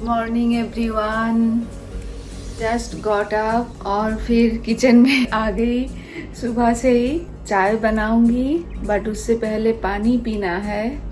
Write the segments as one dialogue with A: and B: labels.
A: Morning everyone. Just got up और फिर kitchen में आ गई। सुबह से ही चाय बनाऊंगी, बट उससे पहले पानी पीना है।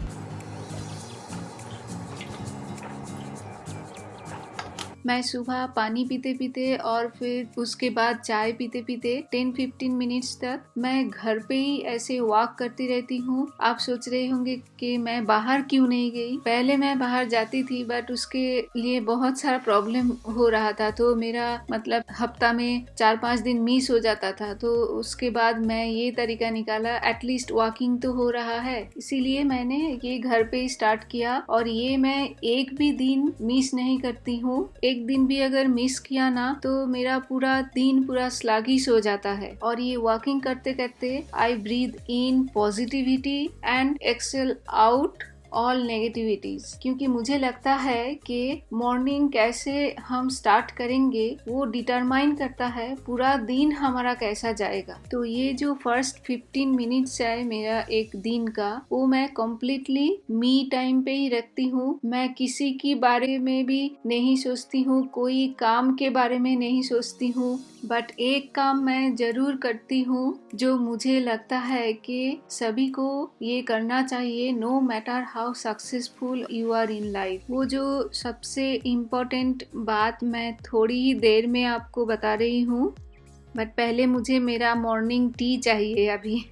A: मैं सुबह पानी पीते पीते और फिर उसके बाद चाय पीते पीते 10-15 मिनट्स तक मैं घर पे ही ऐसे वॉक करती रहती हूँ। आप सोच रहे होंगे कि मैं बाहर क्यों नहीं गई। पहले मैं बाहर जाती थी, बट उसके लिए बहुत सारा प्रॉब्लम हो रहा था, तो मेरा मतलब हफ्ता में 4-5 दिन मिस हो जाता था। तो उसके बाद मैं ये तरीका निकाला, एटलीस्ट वॉकिंग तो हो रहा है, इसीलिए मैंने ये घर पे ही स्टार्ट किया। और ये मैं एक भी दिन मिस नहीं करती हूँ। एक दिन भी अगर मिस किया ना तो मेरा पूरा दिन पूरा स्लगिश हो जाता है। और ये वॉकिंग करते करते I breathe in positivity and exhale out all negativities, क्योंकि मुझे लगता है कि मॉर्निंग कैसे हम स्टार्ट करेंगे वो डिटरमाइन करता है पूरा दिन हमारा कैसा जाएगा। तो ये जो फर्स्ट 15 मिनट्स है मेरा एक दिन का, वो मैं कम्प्लीटली मी टाइम पे ही रखती हूँ। मैं किसी की बारे में भी नहीं सोचती हूँ, कोई काम के बारे में नहीं सोचती हूँ, बट एक काम मैं जरूर करती हूँ जो मुझे लगता है कि सभी को ये करना चाहिए, no matter how successful you are in life. वो जो सबसे इम्पोर्टेंट बात मैं थोड़ी ही देर में आपको बता रही हूँ, बट पहले मुझे मेरा मॉर्निंग टी चाहिए अभी।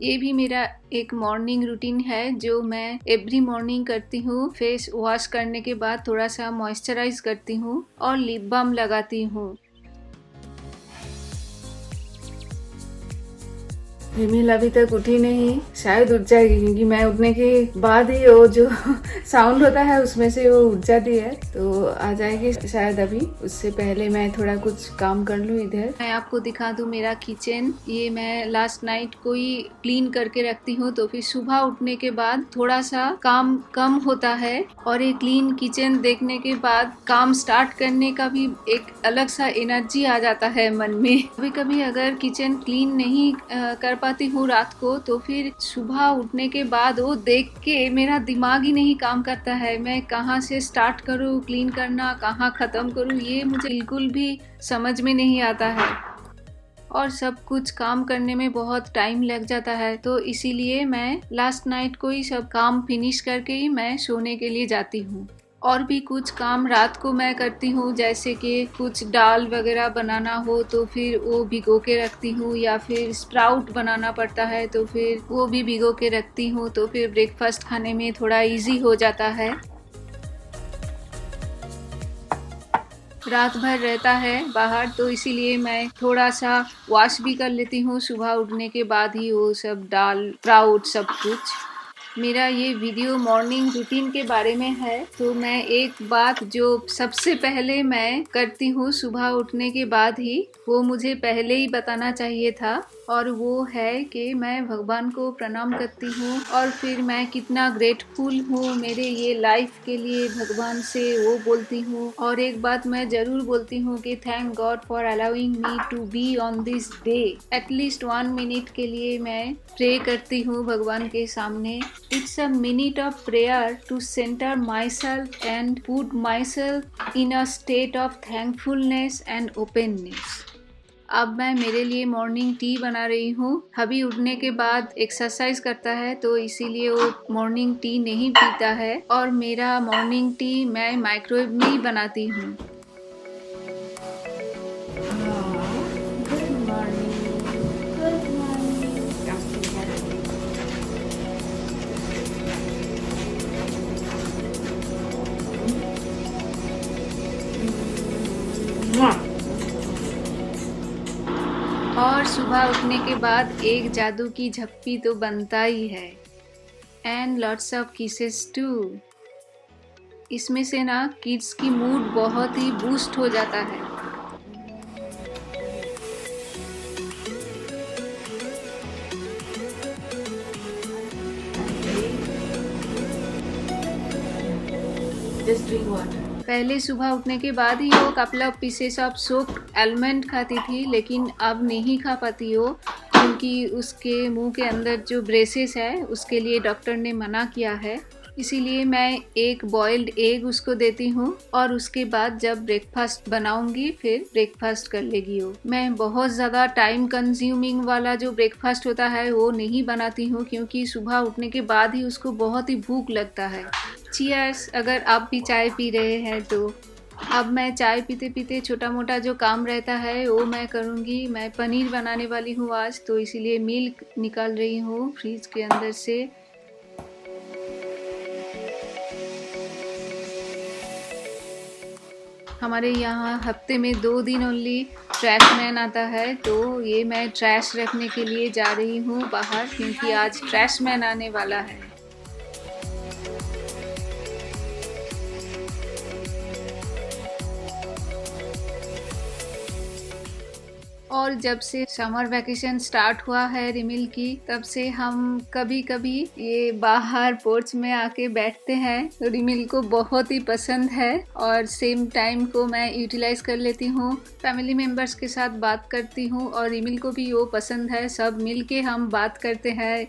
A: ये भी मेरा एक मॉर्निंग रूटीन है जो मैं एवरी मॉर्निंग करती हूँ। फेस वॉश करने के बाद थोड़ा सा मॉइस्चराइज करती हूँ और लिप बाम लगाती हूँ। रिमिल अभी तक उठी नहीं, शायद उठ जाएगी, क्योंकि मैं उठने के बाद ही वो जो साउंड होता है उसमें से वो उठ जाती है, तो आ जाएगी शायद अभी। उससे पहले मैं थोड़ा कुछ काम कर लूँ इधर। मैं आपको दिखा दूँ मेरा किचन। ये मैं लास्ट नाइट को ही क्लीन करके रखती हूँ, तो फिर सुबह उठने के बाद थोड़ा सा काम कम होता है। और ये क्लीन किचन देखने के बाद काम स्टार्ट करने का भी एक अलग सा एनर्जी आ जाता है मन में। कभी कभी अगर किचन क्लीन नहीं कर पाती हूँ रात को, तो फिर सुबह उठने के बाद वो देख के मेरा दिमाग ही नहीं काम करता है। मैं कहाँ से स्टार्ट करूँ क्लीन करना, कहाँ खत्म करूँ, ये मुझे बिल्कुल भी समझ में नहीं आता है। और सब कुछ काम करने में बहुत टाइम लग जाता है, तो इसीलिए मैं लास्ट नाइट को ही सब काम फिनिश करके ही मैं सोने के लिए जाती हूँ। और भी कुछ काम रात को मैं करती हूँ, जैसे कि कुछ दाल वगैरह बनाना हो तो फिर वो भिगो के रखती हूँ, या फिर स्प्राउट बनाना पड़ता है तो फिर वो भी भिगो के रखती हूँ, तो फिर ब्रेकफास्ट खाने में थोड़ा इजी हो जाता है। रात भर रहता है बाहर, तो इसीलिए मैं थोड़ा सा वॉश भी कर लेती हूँ सुबह उठने के बाद ही, वो सब दाल स्प्राउट सब कुछ। मेरा ये वीडियो मॉर्निंग रूटीन के बारे में है, तो मैं एक बात जो सबसे पहले मैं करती हूँ सुबह उठने के बाद ही, वो मुझे पहले ही बताना चाहिए था, और वो है कि मैं भगवान को प्रणाम करती हूँ और फिर मैं कितना ग्रेटफुल हूँ मेरे ये लाइफ के लिए, भगवान से वो बोलती हूँ। और एक बात मैं जरूर बोलती हूँ कि thank God for allowing me to be on this day. At least 1 minute के लिए मैं प्रे करती हूँ भगवान के सामने। It's a minute of prayer to center myself and put myself in a state of thankfulness and openness. अब मैं मेरे लिए मॉर्निंग टी बना रही हूँ। अभी उठने के बाद एक्सरसाइज करता है, तो इसीलिए वो मॉर्निंग टी नहीं पीता है, और मेरा मॉर्निंग टी मैं माइक्रोवेव में ही बनाती हूँ। और सुबह उठने के बाद एक जादू की झप्पी तो बनता ही है, and lots of kisses too. इसमें से ना किड्स की मूड बहुत ही बूस्ट हो जाता है। Just drink water. पहले सुबह उठने के बाद ही वो couple of pieces of soaked almond खाती थी, लेकिन अब नहीं खा पाती वो, क्योंकि उसके मुंह के अंदर जो ब्रेसेस है उसके लिए डॉक्टर ने मना किया है। इसीलिए मैं एक बॉइल्ड एग उसको देती हूँ और उसके बाद जब ब्रेकफास्ट बनाऊंगी फिर ब्रेकफास्ट कर लेगी वो। मैं बहुत ज़्यादा टाइम कंज्यूमिंग वाला जो ब्रेकफास्ट होता है वो नहीं बनाती हूँ, क्योंकि सुबह उठने के बाद ही उसको बहुत ही भूख लगता है। चीयर्स अगर आप भी चाय पी रहे हैं तो। अब मैं चाय पीते पीते छोटा मोटा जो काम रहता है वो मैं करूँगी। मैं पनीर बनाने वाली हूँ आज, तो इसीलिए मिल्क निकाल रही हूँ फ्रिज के अंदर से। हमारे यहाँ हफ्ते में 2 दिन ओनली ट्रैश मैन आता है, तो ये मैं ट्रैश रखने के लिए जा रही हूँ बाहर, क्योंकि आज ट्रैश मैन आने वाला है। और जब से समर वैकेशन स्टार्ट हुआ है रिमिल की, तब से हम कभी कभी ये बाहर पोर्च में आके बैठते हैं। तो रिमिल को बहुत ही पसंद है और सेम टाइम को मैं यूटिलाइज कर लेती हूँ। फैमिली मेम्बर्स के साथ बात करती हूँ और रिमिल को भी वो पसंद है। सब मिल के हम बात करते हैं,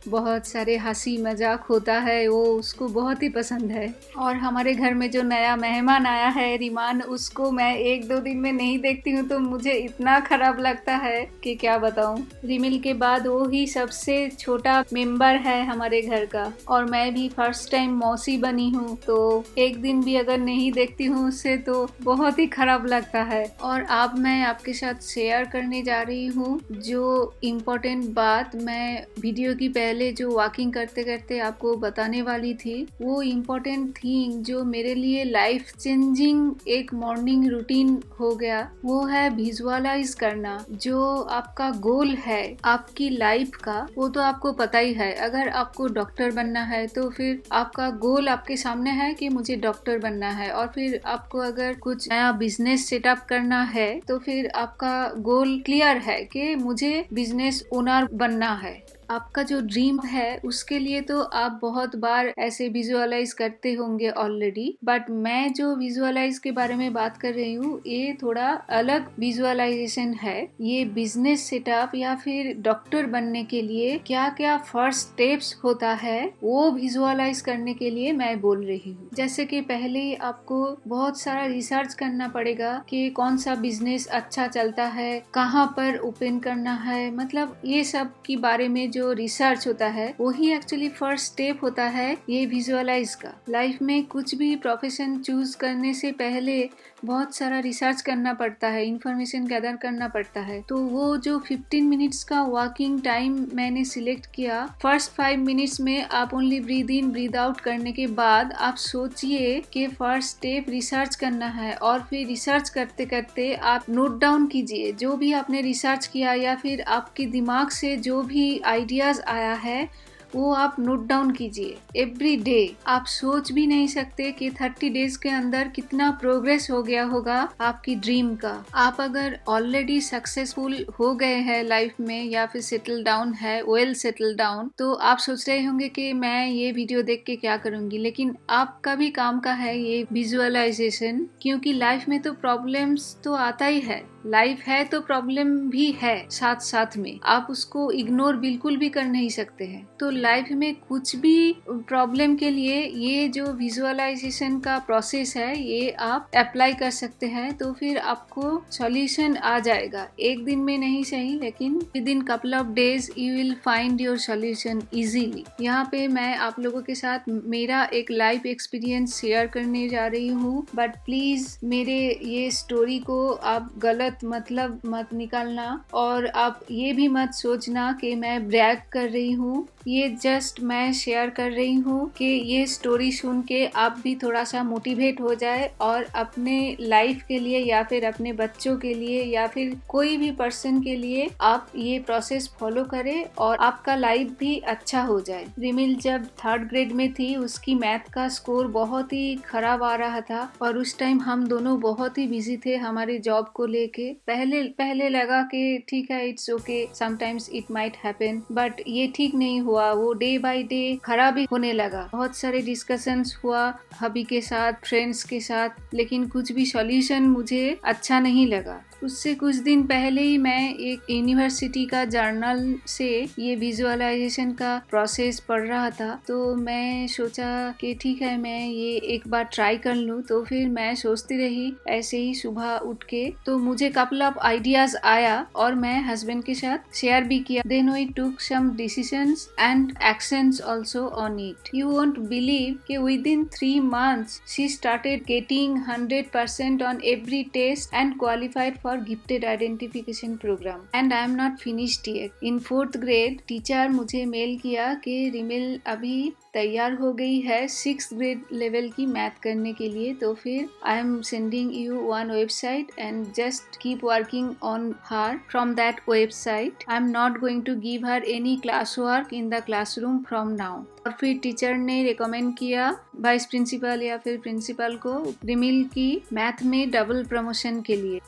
A: बहुत सारे हंसी मजाक होता है, वो उसको बहुत ही पसंद है। और हमारे घर में जो नया मेहमान आया है रिमान, उसको मैं 1-2 दिन में नहीं देखती हूँ तो मुझे इतना खराब लगता है कि क्या बताऊँ। रिमिल के बाद वो ही सबसे छोटा मेंबर है हमारे घर का, और मैं भी फर्स्ट टाइम मौसी बनी हूँ, तो एक दिन भी अगर नहीं देखती हूँ उससे तो बहुत ही खराब लगता है। और अब मैं आपके साथ शेयर करने जा रही हूँ जो इम्पोर्टेंट बात मैं वीडियो की पहले जो वॉकिंग करते करते आपको बताने वाली थी। वो इम्पोर्टेंट थिंग जो मेरे लिए लाइफ चेंजिंग एक मॉर्निंग रूटीन हो गया, वो है विजुअलाइज करना। जो आपका गोल है आपकी लाइफ का, वो तो आपको पता ही है। अगर आपको डॉक्टर बनना है तो फिर आपका गोल आपके सामने है कि मुझे डॉक्टर बनना है, और फिर आपको अगर कुछ नया बिजनेस सेटअप करना है तो फिर आपका गोल क्लियर है कि मुझे बिजनेस ओनर बनना है। आपका जो ड्रीम है उसके लिए तो आप बहुत बार ऐसे विजुअलाइज करते होंगे ऑलरेडी, बट मैं जो विजुअलाइज के बारे में बात कर रही हूँ ये थोड़ा अलग विजुअलाइजेशन है। ये बिजनेस सेटअप या फिर डॉक्टर बनने के लिए क्या क्या फर्स्ट स्टेप्स होता है वो विजुअलाइज करने के लिए मैं बोल रही हूँ। जैसे कि पहले आपको बहुत सारा रिसर्च करना पड़ेगा कि कौन सा बिजनेस अच्छा चलता है, कहाँ पर ओपन करना है, मतलब ये सब के बारे में जो रिसर्च होता है वही एक्चुअली फर्स्ट स्टेप होता है ये विजुअलाइज का। लाइफ में कुछ भी प्रोफेशन चूज करने से पहले बहुत सारा रिसर्च करना पड़ता है, इंफॉर्मेशन गैदर करना पड़ता है। तो वो जो 15 मिनट्स का वॉकिंग टाइम मैंने सिलेक्ट किया, फर्स्ट 5 मिनट्स में आप only breathe in breathe out करने के बाद आप सोचिए कि फर्स्ट स्टेप रिसर्च करना है, और फिर रिसर्च करते करते आप नोट डाउन कीजिए जो भी आपने रिसर्च किया या फिर आपके दिमाग से जो भी आइडियाज आया है वो आप नोट डाउन कीजिए एवरी डे। आप सोच भी नहीं सकते कि 30 डेज के अंदर कितना प्रोग्रेस हो गया होगा आपकी ड्रीम का। आप अगर ऑलरेडी सक्सेसफुल हो गए हैं लाइफ में या फिर सेटल डाउन है, वेल सेटल डाउन, तो आप सोच रहे होंगे कि मैं ये वीडियो देख के क्या करूंगी, लेकिन आपका भी काम का है ये विजुअलाइजेशन, क्योंकि लाइफ में तो प्रॉब्लम्स तो आता ही है। लाइफ है तो प्रॉब्लम भी है साथ साथ में, आप उसको इग्नोर बिल्कुल भी कर नहीं सकते हैं। तो लाइफ में कुछ भी प्रॉब्लम के लिए ये जो विजुअलाइजेशन का प्रोसेस है ये आप अप्लाई कर सकते हैं, तो फिर आपको सॉल्यूशन आ जाएगा। एक दिन में नहीं सही, लेकिन with in couple of days you will find your solution easily. यहाँ पे मैं आप लोगों के साथ मेरा एक लाइफ एक्सपीरियंस शेयर करने जा रही हूँ, बट प्लीज मेरे ये स्टोरी को आप गलत मतलब मत निकालना, और आप ये भी मत सोचना कि मैं ब्रैग कर रही हूँ। ये जस्ट मैं शेयर कर रही हूँ कि ये स्टोरी सुन के आप भी थोड़ा सा मोटिवेट हो जाए और अपने लाइफ के लिए या फिर अपने बच्चों के लिए या फिर कोई भी पर्सन के लिए आप ये प्रोसेस फॉलो करें और आपका लाइफ भी अच्छा हो जाए। रिमिल जब 3rd ग्रेड में थी उसकी मैथ का स्कोर बहुत ही खराब आ रहा था, और उस टाइम हम दोनों बहुत ही बिजी थे हमारे जॉब को लेके। पहले लगा कि ठीक है, it's okay, sometimes it might happen, but ये ठीक नहीं हुआ। वो डे बाय डे खराब ही होने लगा। बहुत सारे डिस्कशंस हुआ हबी के साथ, फ्रेंड्स के साथ, लेकिन कुछ भी सॉल्यूशन मुझे अच्छा नहीं लगा। उससे कुछ दिन पहले ही मैं एक यूनिवर्सिटी का जर्नल से ये विजुअलाइजेशन का प्रोसेस पढ़ रहा था, तो मैं सोचा कि ठीक है मैं ये एक बार ट्राई कर लूँ। तो फिर मैं सोचती रही ऐसे ही सुबह उठ के, तो मुझे कपल ऑफ आइडियाज आया और मैं हस्बैंड के साथ शेयर भी किया। Then we took some decisions and actions also on it. You won't believe कि within 3 months she started getting 100% on every test and qualified for gifted identification program. And I am not finished yet. In 4th grade teacher मुझे mail किया कि रिमिल अभी तैयार हो गई है 6th grade level की मैथ करने के लिए। तो फिर I am sending you one website and just keep working on her from that website. I am not going to give her any class work in the classroom from now. और फिर teacher ने recommend किया vice principal या फिर principal को रिमिल की math में double promotion के लिए।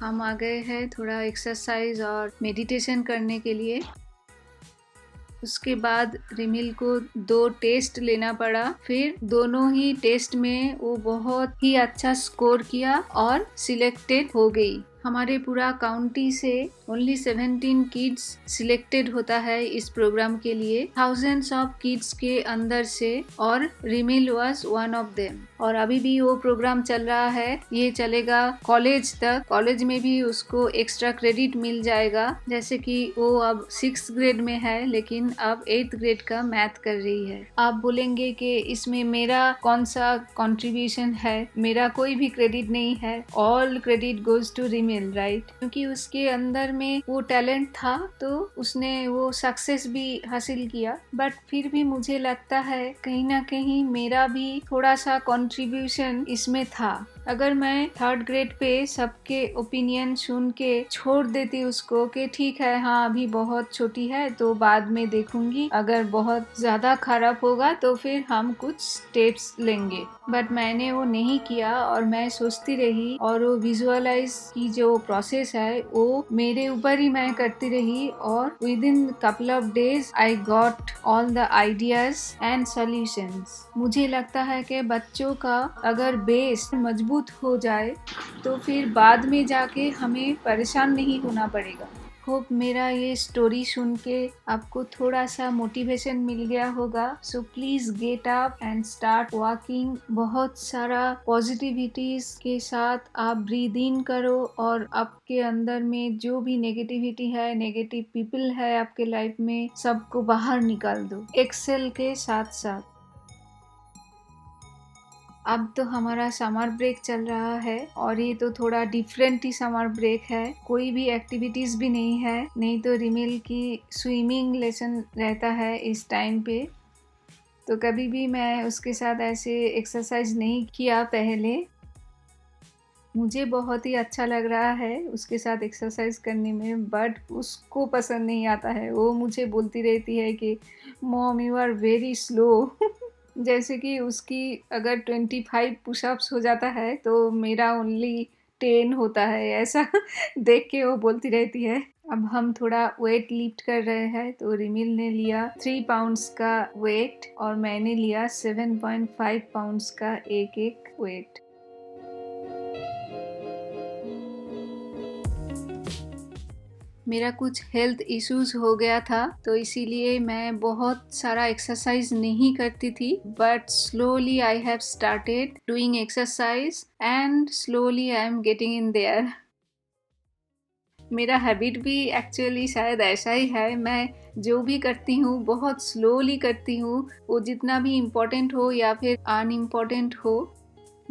A: हम आ गए हैं थोड़ा एक्सरसाइज और मेडिटेशन करने के लिए। उसके बाद रिमिल को 2 टेस्ट लेना पड़ा। फिर दोनों ही टेस्ट में वो बहुत ही अच्छा स्कोर किया और सिलेक्टेड हो गई। हमारे पूरा काउंटी से ओनली 17 किड्स सिलेक्टेड होता है इस प्रोग्राम के लिए, थाउजेंड्स ऑफ किड्स के अंदर से, और रिमिल वाज वन ऑफ देम। और अभी भी वो प्रोग्राम चल रहा है, ये चलेगा कॉलेज तक। कॉलेज में भी उसको एक्स्ट्रा क्रेडिट मिल जाएगा, जैसे कि वो अब 6th ग्रेड में है लेकिन अब 8th ग्रेड का मैथ कर रही है। आप बोलेंगे कि इसमें मेरा कौन सा कंट्रीब्यूशन है? मेरा कोई भी क्रेडिट नहीं है, all credit goes to Rimil, right? क्योंकि उसके अंदर में वो टैलेंट था तो उसने वो सक्सेस भी हासिल किया। बट फिर भी मुझे लगता है कहीं ना कहीं मेरा भी थोड़ा सा कंट्रीब्यूशन इसमें था। अगर मैं 3rd ग्रेड पे सबके ओपिनियन सुन के छोड़ देती उसको कि ठीक है, हाँ अभी बहुत छोटी है तो बाद में देखूंगी, अगर बहुत ज्यादा खराब होगा तो फिर हम कुछ स्टेप्स लेंगे। बट मैंने वो नहीं किया और मैं सोचती रही, और वो विजुअलाइज की जो प्रोसेस है वो मेरे ऊपर ही मैं करती रही। और with in couple of days I got all the ideas and solutions. मुझे लगता है कि बच्चों का अगर बेस मजबूत हो जाए तो फिर बाद में जाके हमें परेशान नहीं होना पड़ेगा। होप मेरा ये स्टोरी सुन के आपको थोड़ा सा मोटिवेशन मिल गया होगा। So please get up and start walking. बहुत सारा पॉजिटिविटीज के साथ आप ब्रीद इन करो और आपके अंदर में जो भी नेगेटिविटी है, नेगेटिव पीपल है आपके लाइफ में, सबको बाहर निकाल दो एक्सेल के साथ साथ। अब तो हमारा समर ब्रेक चल रहा है और ये तो थोड़ा डिफरेंट ही समर ब्रेक है। कोई भी एक्टिविटीज भी नहीं है, नहीं तो रिमिल की स्विमिंग लेसन रहता है इस टाइम पे। तो कभी भी मैं उसके साथ ऐसे एक्सरसाइज नहीं किया पहले। मुझे बहुत ही अच्छा लग रहा है उसके साथ एक्सरसाइज करने में, बट उसको पसंद नहीं आता है। वो मुझे बोलती रहती है कि mom you are very slow. जैसे कि उसकी अगर 25 पुशअप्स हो जाता है तो मेरा ओनली 10 होता है, ऐसा देख के वो बोलती रहती है। अब हम थोड़ा वेट लिफ्ट कर रहे हैं। तो रिमिल ने लिया 3 पाउंड्स का वेट और मैंने लिया 7.5 पाउंड्स का एक वेट। मेरा कुछ हेल्थ इश्यूज हो गया था तो इसीलिए मैं बहुत सारा एक्सरसाइज नहीं करती थी, but slowly I have started doing exercise and slowly I am getting in their. मेरा हैबिट भी एक्चुअली शायद ऐसा ही है। मैं जो भी करती हूँ बहुत स्लोली करती हूँ, वो जितना भी इम्पोर्टेंट हो या फिर अनइम्पोर्टेंट हो,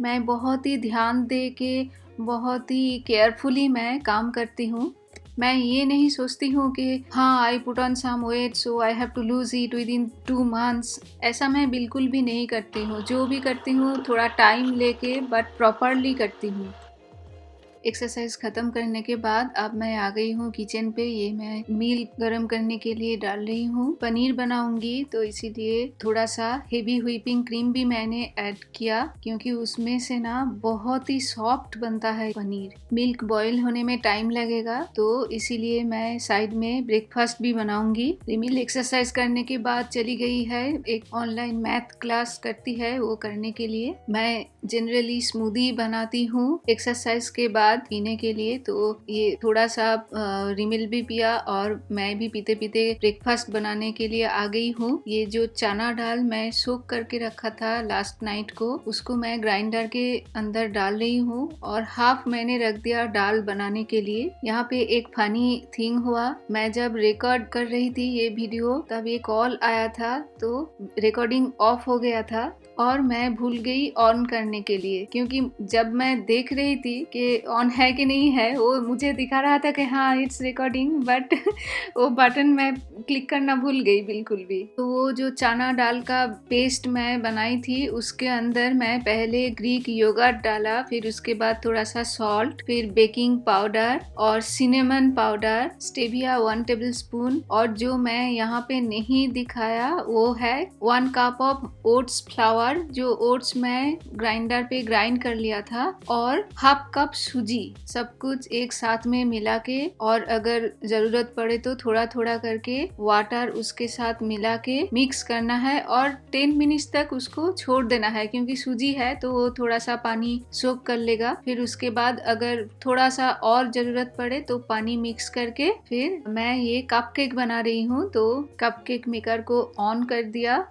A: मैं बहुत ही ध्यान दे के बहुत ही केयरफुली मैं काम करती हूँ। मैं ये नहीं सोचती हूँ कि हाँ I put on some weight so I have to lose it within 2 months। ऐसा मैं बिल्कुल भी नहीं करती हूँ। जो भी करती हूँ थोड़ा टाइम लेके बट प्रॉपरली करती हूँ। एक्सरसाइज खत्म करने के बाद अब मैं आ गई हूँ किचन पे। ये मैं मील गरम करने के लिए डाल रही हूँ। पनीर बनाऊंगी तो इसीलिए थोड़ा सा हेवी व्हिपिंग क्रीम भी मैंने ऐड किया, क्योंकि उसमें से ना बहुत ही सॉफ्ट बनता है पनीर। मिल्क बॉईल होने में टाइम लगेगा तो इसीलिए मैं साइड में ब्रेकफास्ट भी बनाऊंगी। रिमिल एक्सरसाइज करने के बाद चली गई है, एक ऑनलाइन मैथ क्लास करती है, वो करने के लिए। मैं जनरली स्मूदी बनाती हूँ एक्सरसाइज के बाद। बाद पीने के लिए। तो ये थोड़ा सा रिमिल भी पिया और मैं भी पीते पीते ब्रेकफास्ट बनाने के लिए आ गई हूँ। ये जो चना दाल मैं सोक करके रखा था लास्ट नाइट को, उसको मैं ग्राइंडर के अंदर डाल रही हूँ और हाफ मैंने रख दिया दाल बनाने के लिए। यहाँ पे एक फनी थिंग हुआ, मैं जब रिकॉर्ड कर रही थी ये वीडियो तब ये कॉल आया था तो रिकॉर्डिंग ऑफ हो गया था और मैं भूल गई ऑन करने के लिए, क्योंकि जब मैं देख रही थी कि ऑन है कि नहीं है, वो मुझे दिखा रहा था कि हाँ इट्स रिकॉर्डिंग, बट वो बटन मैं क्लिक करना भूल गई बिल्कुल भी। तो वो जो चना दाल का पेस्ट मैं बनाई थी उसके अंदर मैं पहले ग्रीक योगर्ट डाला, फिर उसके बाद थोड़ा सा सॉल्ट, फिर बेकिंग पाउडर और cinnamon powder, stevia 1 table spoon, और जो मैं यहाँ पे नहीं दिखाया वो है 1 कप ऑफ ओट्स फ्लावर, जो ओट्स मैं ग्राइंडर पे ग्राइंड कर लिया था, और हाफ कप सूजी। सब कुछ एक साथ में मिला के, और अगर जरूरत पड़े तो थोड़ा थोड़ा करके वाटर उसके साथ मिला के मिक्स करना है और 10 मिनट्स तक उसको छोड़ देना है, क्योंकि सूजी है तो वो थोड़ा सा पानी सोक कर लेगा। फिर उसके बाद अगर थोड़ा सा और जरूरत पड़े तो पानी मिक्स करके फिर मैं ये कपकेक बना रही हूँ। तो कपकेक मेकर को ऑन कर दिया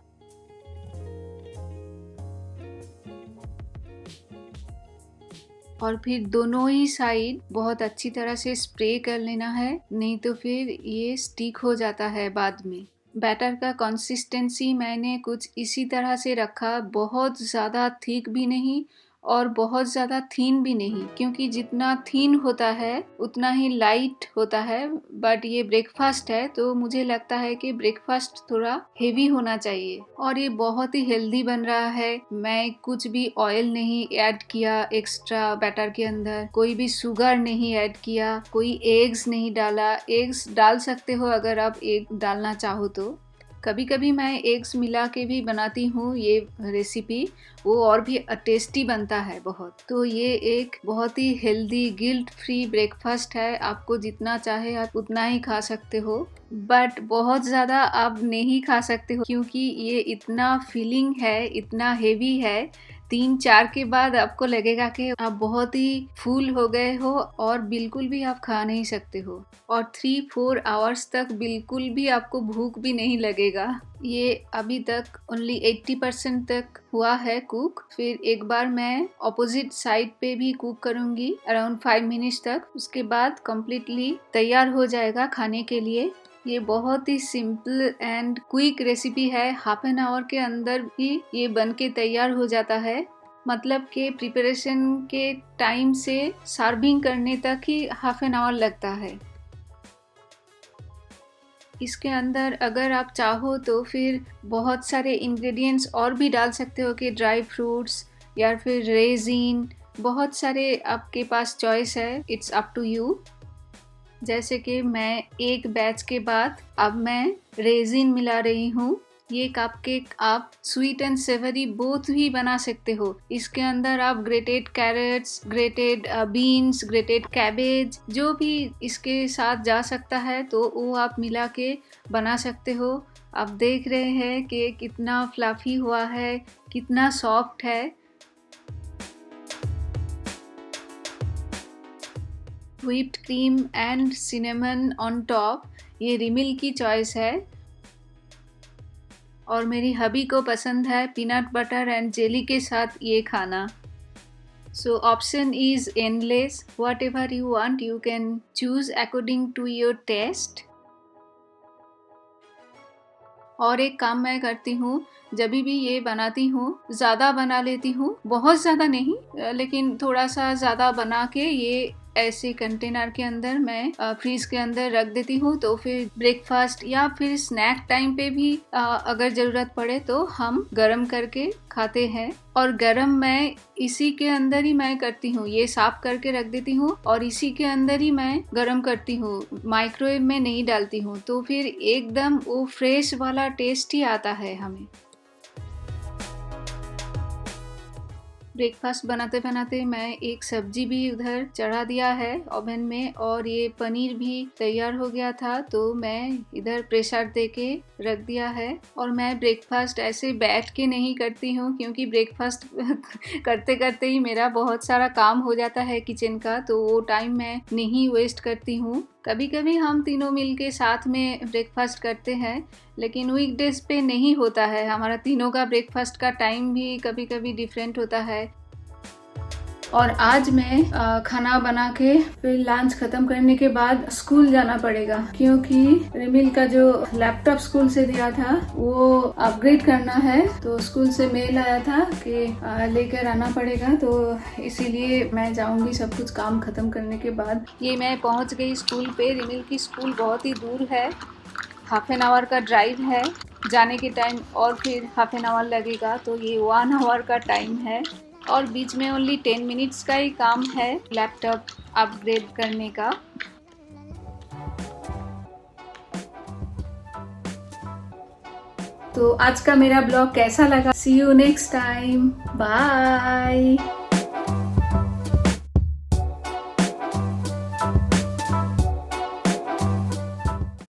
A: और फिर दोनों ही साइड बहुत अच्छी तरह से स्प्रे कर लेना है, नहीं तो फिर ये स्टिक हो जाता है बाद में। बैटर का कंसिस्टेंसी मैंने कुछ इसी तरह से रखा, बहुत ज़्यादा थिक भी नहीं और बहुत ज़्यादा थीन भी नहीं, क्योंकि जितना थीन होता है उतना ही लाइट होता है। बट ये ब्रेकफास्ट है तो मुझे लगता है कि ब्रेकफास्ट थोड़ा हेवी होना चाहिए, और ये बहुत ही हेल्दी बन रहा है। मैं कुछ भी ऑयल नहीं ऐड किया एक्स्ट्रा बैटर के अंदर, कोई भी शुगर नहीं ऐड किया, कोई एग्स नहीं डाला। एग्स डाल सकते हो अगर आप एग डालना चाहो तो। कभी कभी मैं एग्स मिला के भी बनाती हूँ ये रेसिपी, वो और भी टेस्टी बनता है बहुत। तो ये एक बहुत ही हेल्दी गिल्ट फ्री ब्रेकफास्ट है, आपको जितना चाहे आप उतना ही खा सकते हो, बट बहुत ज़्यादा आप नहीं खा सकते हो, क्योंकि ये इतना फिलिंग है, इतना हेवी है। 3-4 के बाद आपको लगेगा कि आप बहुत ही फुल हो गए हो और बिल्कुल भी आप खा नहीं सकते हो, और 3-4 आवर्स तक बिल्कुल भी आपको भूख भी नहीं लगेगा। ये अभी तक ओनली 80% तक हुआ है कुक। फिर एक बार मैं ऑपोजिट साइड पे भी कुक करूंगी अराउंड 5 मिनट्स तक, उसके बाद कम्प्लीटली तैयार हो जाएगा खाने के लिए। ये बहुत ही सिंपल एंड क्विक रेसिपी है, हाफ एन आवर के अंदर ही ये बन के तैयार हो जाता है। मतलब कि प्रिपरेशन के टाइम से सर्विंग करने तक ही हाफ एन आवर लगता है। इसके अंदर अगर आप चाहो तो फिर बहुत सारे इंग्रेडिएंट्स और भी डाल सकते हो, कि ड्राई फ्रूट्स या फिर रेजिन, बहुत सारे आपके पास चॉइस है, इट्स अप टू यू। जैसे कि मैं एक बैच के बाद अब मैं रेजिन मिला रही हूँ। ये कपकेक आप स्वीट एंड सेवरी बोथ ही बना सकते हो। इसके अंदर आप grated carrots, grated beans, grated cabbage, जो भी इसके साथ जा सकता है तो वो आप मिला के बना सकते हो। आप देख रहे हैं कि कितना फ्लफी हुआ है, कितना सॉफ्ट है। Whipped cream and cinnamon on top, ये रिमिल की चॉइस है, और मेरी हबी को पसंद है पीनट बटर एंड जेली के साथ ये खाना। So option is endless, whatever you want you can choose according to your taste. और एक काम मैं करती हूँ, जब भी ये बनाती हूँ ज़्यादा बना लेती हूँ, बहुत ज़्यादा नहीं लेकिन थोड़ा सा ज़्यादा बना के ये ऐसे कंटेनर के अंदर मैं फ्रीज के अंदर रख देती हूँ। तो फिर ब्रेकफास्ट या फिर स्नैक टाइम पे भी अगर ज़रूरत पड़े तो हम गरम करके खाते हैं। और गरम मैं इसी के अंदर ही मैं करती हूँ, ये साफ करके रख देती हूँ और इसी के अंदर ही मैं गरम करती हूँ, माइक्रोवेव में नहीं डालती हूँ। तो फिर एकदम वो फ्रेश वाला टेस्ट ही आता है हमें। ब्रेकफास्ट बनाते बनाते मैं एक सब्जी भी उधर चढ़ा दिया है ओवन में, और ये पनीर भी तैयार हो गया था, तो मैं इधर प्रेशर दे के रख दिया है। और मैं ब्रेकफास्ट ऐसे बैठ के नहीं करती हूँ, क्योंकि ब्रेकफास्ट करते करते ही मेरा बहुत सारा काम हो जाता है किचन का, तो वो टाइम मैं नहीं वेस्ट करती हूँ। कभी कभी हम तीनों मिलके साथ में ब्रेकफास्ट करते हैं, लेकिन वीकडेज पे नहीं होता है। हमारा तीनों का ब्रेकफास्ट का टाइम भी कभी कभी डिफरेंट होता है। और आज मैं खाना बना के फिर लंच खत्म करने के बाद स्कूल जाना पड़ेगा, क्योंकि रिमिल का जो लैपटॉप स्कूल से दिया था वो अपग्रेड करना है। तो स्कूल से मेल आया था कि लेकर आना पड़ेगा, तो इसीलिए मैं जाऊंगी सब कुछ काम खत्म करने के बाद। ये मैं पहुंच गई स्कूल पे। रिमिल की स्कूल बहुत ही दूर है, हाफ एन आवर का ड्राइव है जाने के टाइम, और फिर हाफ एन आवर लगेगा, तो ये 1 आवर का टाइम है। और बीच में ओनली 10 मिनट्स का ही काम है लैपटॉप अपग्रेड करने का। तो आज का मेरा ब्लॉग कैसा लगा? सी यू नेक्स्ट टाइम, बाय।